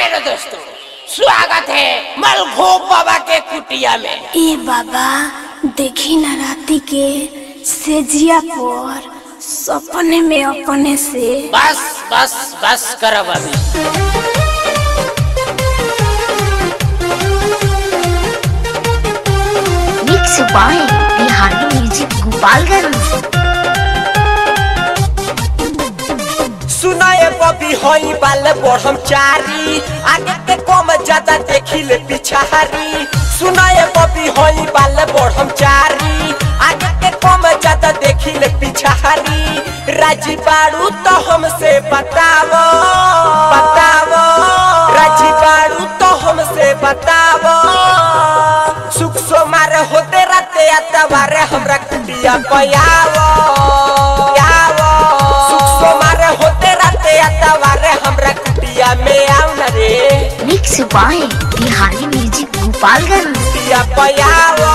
Hello दोस्तों, स्वागत है मलखोप बाबा के कुटिया में। ए बाबा देखी ना राती के सेजिया पर सपने में अपने से। बस बस बस करो अभी। Mix by Bihari music Gopalganj. सुनाए बबी होई बाल ब्रह्मचारी, आगे के कम ज्यादा देखी ले पिछारी। सुनाए बबी होई बाल ब्रह्मचारी, आगे के कम ज्यादा देखी ले पिछारी। राजी बारू तो हमसे बतावो बतावो, राजी बारू तो हमसे बतावो। सुख सोमार होते रहते अतवारे हमरा कुटिया पयावो यावो। सुख सोमार होते रहते अतवारे हमरा कुटिया में आओ न रे। Mix by Bihari music Gopalganj. कुटिया पयावो।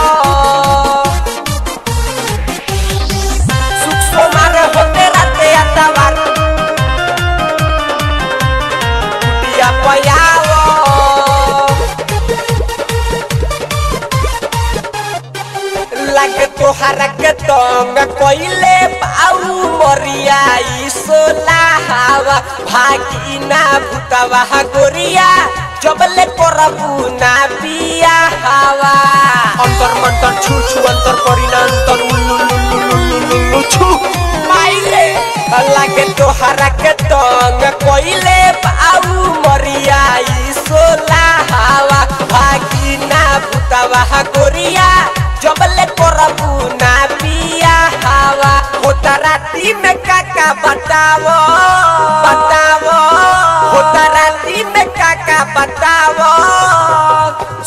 सुख सोमार होते रहते अतवारे कुटिया पयावो। लगे तोहरा के तंग कोइले बाऊ मरिया सोला हवा भागी ना भूतवा गोरिया जबले करबू ना पिया हवा। अंतर मंतर छू छू अंतर करी ना अंतर उल्लू छू माइले। लगे तोहरा के तंग कोइले बाऊ मरिया सोला हवा भागी ना भूतवा गोरिया जबले करबू ना पिया हवा। होता राती में काका बतावो बतावो, होता राती में काका बतावो।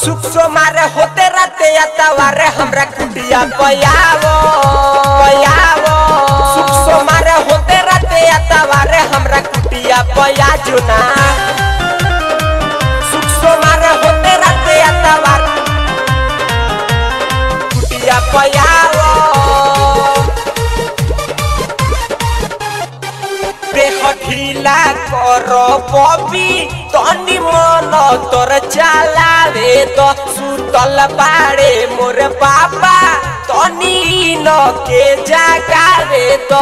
सुख सोमार होते रहते अतवारे हमरा कुटिया पयावो पयावो। सुख सोमार होते रहते अतवारे हमरा कुटिया पया जो ना। सुख सोमार होते रहते अतवारे पयावो। देह ढीला करो बबी तनी मन तोर चलावे तो। सुतल बाड़े मोर बाबा तनी न के जगावे तो।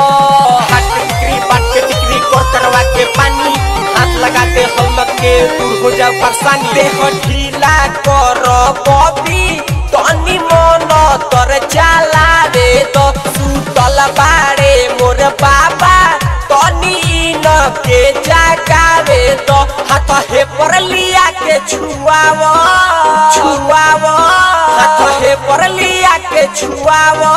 हाथ टिकरी बाट के टिकरी कर करवा के पानी हाथ लगाते हम के दूर हो जाओ परेशानी। देह ढीला करो बबी तनी मन तोर चलावे तो। सुतल बाड़े मोर बाबा तनी न के जगावे तो। हाथ हे पर लिया के छुआवो छुआवो, हाथ हे पर लिया के छुआवो।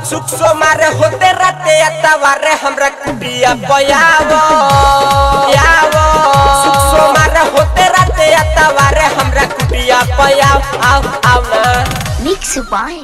सुख सोमार होते रहते अतवारे हमरा कुटिया पयावो यावो। सुख सोमार होते रहते अतवारे हमरा कुटिया पयाव आओ आओ ना। Mix by